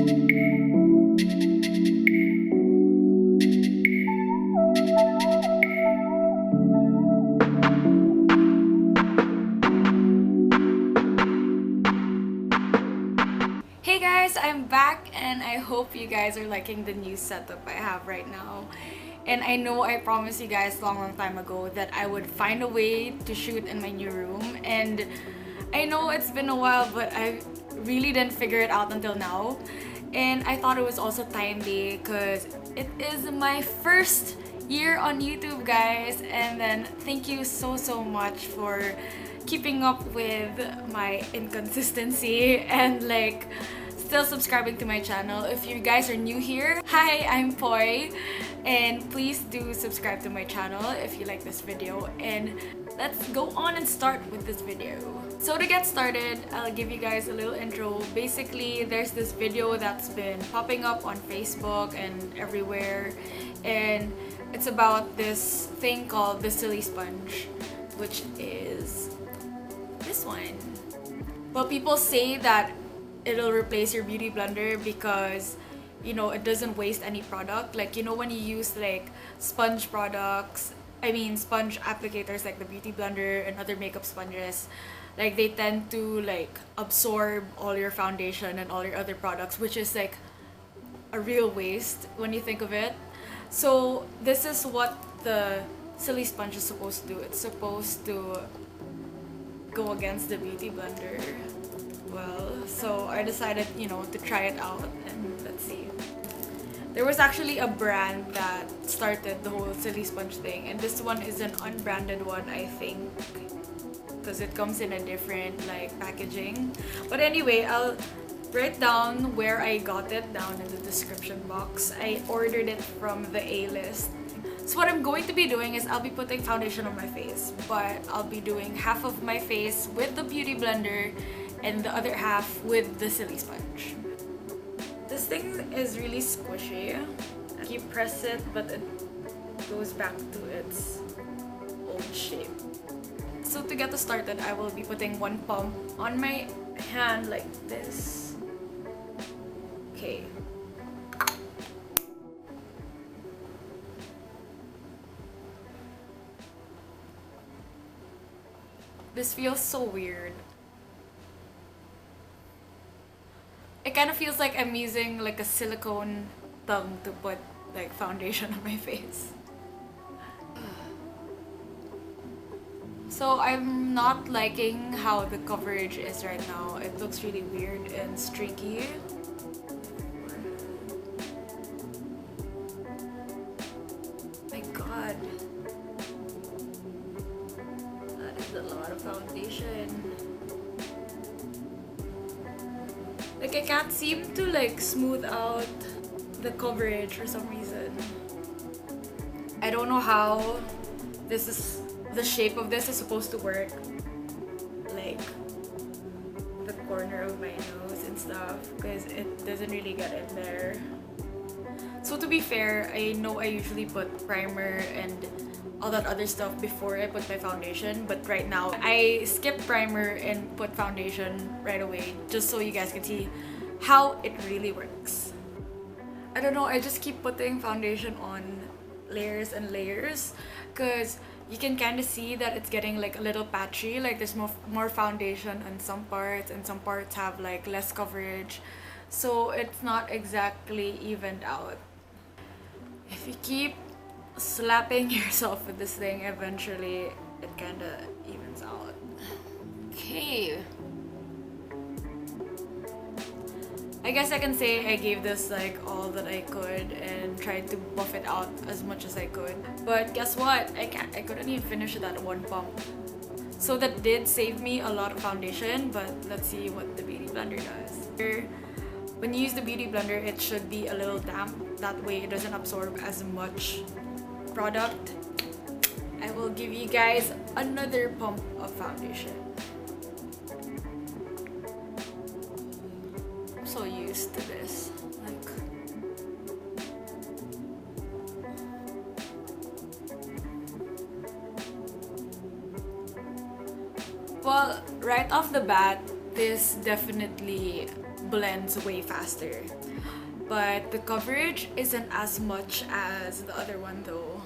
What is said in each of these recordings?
Hey guys, I'm back and I hope you guys are liking the new setup I have right now. And I know I promised you guys long time ago that I would find a way to shoot in my new room, and I know it's been a while, but I really didn't figure it out until now. And I thought it was also timely because it is my first year on YouTube, guys. And then thank you so much for keeping up with my inconsistency and like still subscribing to my channel. If you guys are new here, hi, I'm Poi, and please do subscribe to my channel if you like this video. And let's go on and start with this video. So to get started, I'll give you guys a little intro. Basically, there's this video that's been popping up on Facebook and everywhere, and it's about this thing called the Silisponge, which is this one. Well, people say that it'll replace your beauty blender because, you know, it doesn't waste any product. Like, you know, when you use like sponge products, sponge applicators like the beauty blender and other makeup sponges, like they tend to like absorb all your foundation and all your other products, which is like a real waste when you think of it. So this is what the Silisponge is supposed to do. It's supposed to go against the beauty blender. Well, so I decided, you know, to try it out, and let's see. There was actually a brand that started the whole Silisponge thing, and this one is an unbranded one, I think, because it comes in a different like packaging. But anyway, I'll write down where I got it down in the description box. I ordered it from the A-list. So what I'm going to be doing is I'll be putting foundation on my face, but I'll be doing half of my face with the beauty blender and the other half with the Silisponge. This thing is really squishy. You press it, but it goes back to its old shape. So to get us started, I will be putting one pump on my hand like this. Okay. This feels so weird. It kind of feels like I'm using like a silicone tongue to put like foundation on my face. So I'm not liking how the coverage is right now. It looks really weird and streaky. My god. That is a lot of foundation. Like, I can't seem to like smooth out the coverage for some reason. I don't know how the shape of this is supposed to work. Like the corner of my nose and stuff, because it doesn't really get in there. So to be fair, I know I usually put primer and all that other stuff before I put my foundation, but right now I skip primer and put foundation right away just so you guys can see how it really works. I don't know, I just keep putting foundation on layers and layers because you can kind of see that it's getting like a little patchy, like there's more foundation on some parts and some parts have like less coverage, so it's not exactly evened out. If you keep slapping yourself with this thing, eventually it kind of evens out. Okay. I guess I can say I gave this like all that I could and tried to buff it out as much as I could. But guess what? I couldn't even finish it at one pump. So that did save me a lot of foundation, but let's see what the beauty blender does. When you use the beauty blender, it should be a little damp. That way it doesn't absorb as much product. I will give you guys another pump of foundation. I'm so used to this. Like, well, right off the bat, this definitely blends way faster. But the coverage isn't as much as the other one though.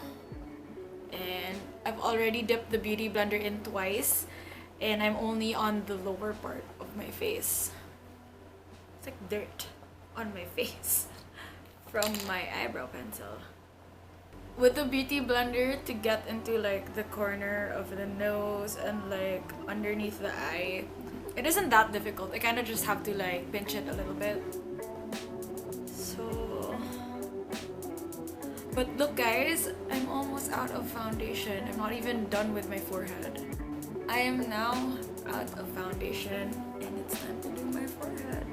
And I've already dipped the beauty blender in twice, and I'm only on the lower part of my face. It's like dirt on my face from my eyebrow pencil. With the beauty blender, to get into like the corner of the nose and like underneath the eye, it isn't that difficult. I kind of just have to like pinch it a little bit. So, but look guys, I'm almost out of foundation. I'm not even done with my forehead. I am now out of foundation and it's time to do my forehead.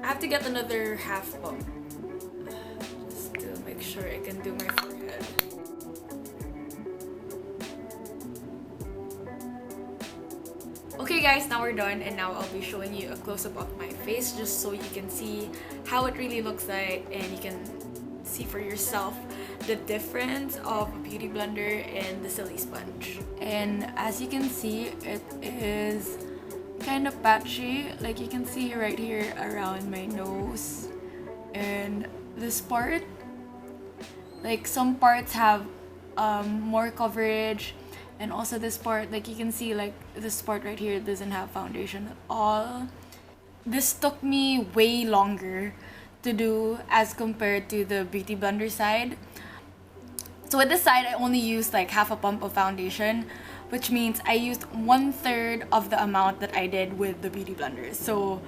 I have to get another half pump just to make sure I can do my forehead. Okay guys, now we're done, and now I'll be showing you a close-up of my face just so you can see how it really looks like and you can see for yourself the difference of a beauty blender and the Silisponge. And as you can see, it is kind of patchy. Like you can see right here around my nose and this part. Like some parts have more coverage, and also this part, like you can see, like this part right here doesn't have foundation at all. This took me way longer to do as compared to the beauty blender side. So with this side, I only used like half a pump of foundation, which means I used 1/3 of the amount that I did with the beauty blender. So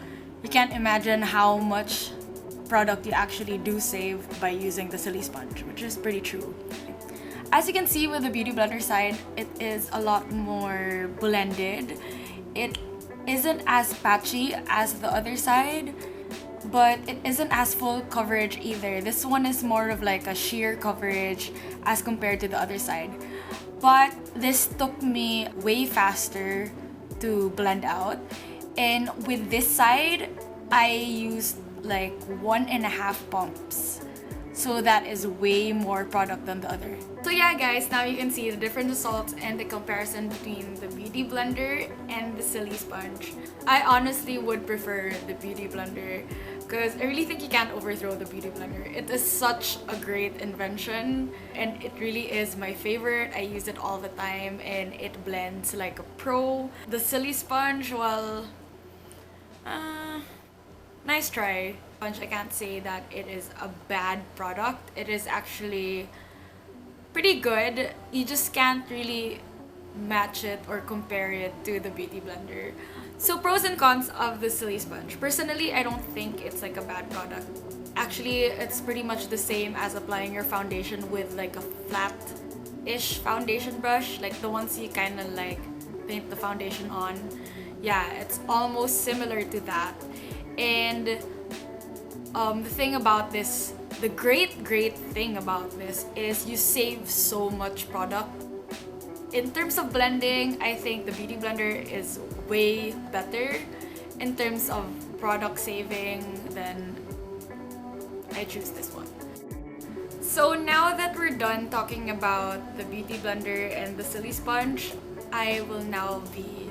you can't imagine how much product you actually do save by using the Silisponge, which is pretty true. As you can see with the beauty blender side, it is a lot more blended. It isn't as patchy as the other side, but it isn't as full coverage either. This one is more of like a sheer coverage as compared to the other side. But this took me way faster to blend out. And with this side, I used like 1.5 pumps. So that is way more product than the other. So yeah guys, now you can see the different results and the comparison between the beauty blender and the Silisponge. I honestly would prefer the beauty blender because I really think you can't overthrow the beauty blender. It is such a great invention and it really is my favorite. I use it all the time and it blends like a pro. The Silisponge, well, nice try. I can't say that it is a bad product. It is actually pretty good. You just can't really match it or compare it to the beauty blender. So pros and cons of the Silisponge. Personally, I don't think it's like a bad product. Actually, it's pretty much the same as applying your foundation with like a flat-ish foundation brush, like the ones you kind of like paint the foundation on. Yeah, it's almost similar to that. And the thing about this, the great thing about this is you save so much product. In terms of blending, I think the beauty blender is way better. In terms of product saving, then I choose this one. So now that we're done talking about the beauty blender and the Silisponge, I will now be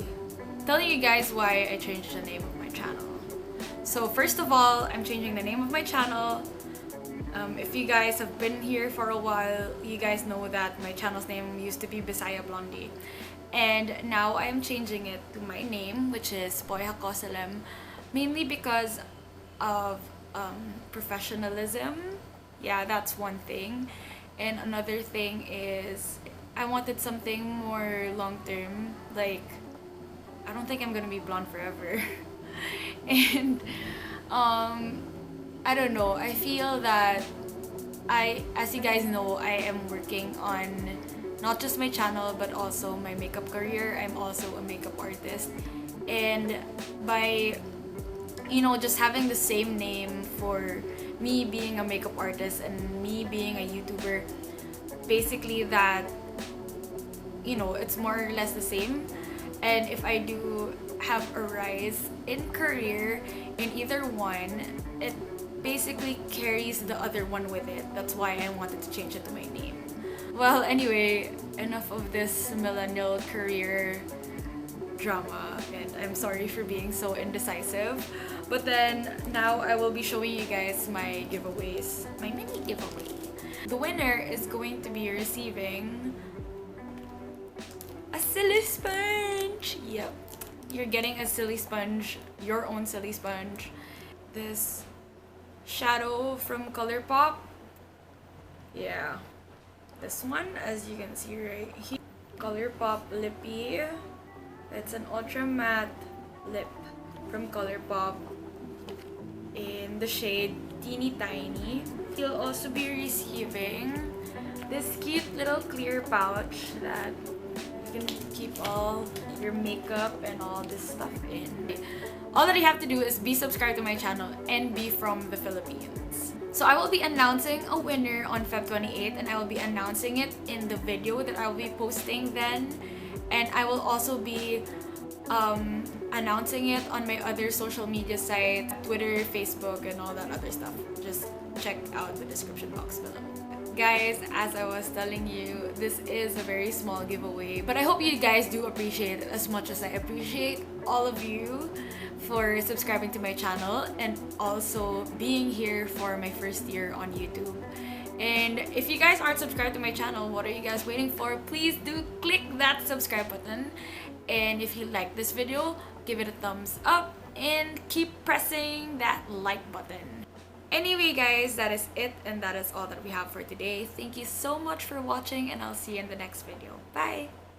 telling you guys why I changed the name of my channel. So first of all, I'm changing the name of my channel. If you guys have been here for a while, you guys know that my channel's name used to be Bisaya Blondie. And now I am changing it to my name, which is Jakosalem, mainly because of professionalism. Yeah, that's one thing. And another thing is I wanted something more long-term. Like, I don't think I'm gonna be blonde forever. And I don't know, I feel that as you guys know, I am working on not just my channel but also my makeup career. I'm also a makeup artist, and by just having the same name for me being a makeup artist and me being a YouTuber, basically that it's more or less the same. And if I do have a rise in career in either one, it basically carries the other one with it. That's why I wanted to change it to my name. Well, anyway, enough of this millennial career drama, and I'm sorry for being so indecisive. But then now I will be showing you guys my giveaways, my mini giveaway. The winner is going to be receiving a Silisponge. Yep, you're getting a Silisponge, your own Silisponge. This shadow from ColourPop. Yeah, this one, as you can see right here, ColourPop Lippy. It's an ultra matte lip from ColourPop in the shade Teeny Tiny. You'll also be receiving this cute little clear pouch that you can keep all your makeup and all this stuff in. All that you have to do is be subscribed to my channel and be from the Philippines. So I will be announcing a winner on Feb 28th, and I will be announcing it in the video that I will be posting then. And I will also be announcing it on my other social media sites, Twitter, Facebook, and all that other stuff. Just check out the description box below. Guys, as I was telling you, this is a very small giveaway, but I hope you guys do appreciate it as much as I appreciate all of you for subscribing to my channel and also being here for my first year on YouTube. And if you guys aren't subscribed to my channel, what are you guys waiting for? Please do click that subscribe button. And if you like this video, give it a thumbs up and keep pressing that like button. Anyway guys, that is it, and that is all that we have for today. Thank you so much for watching, and I'll see you in the next video. Bye!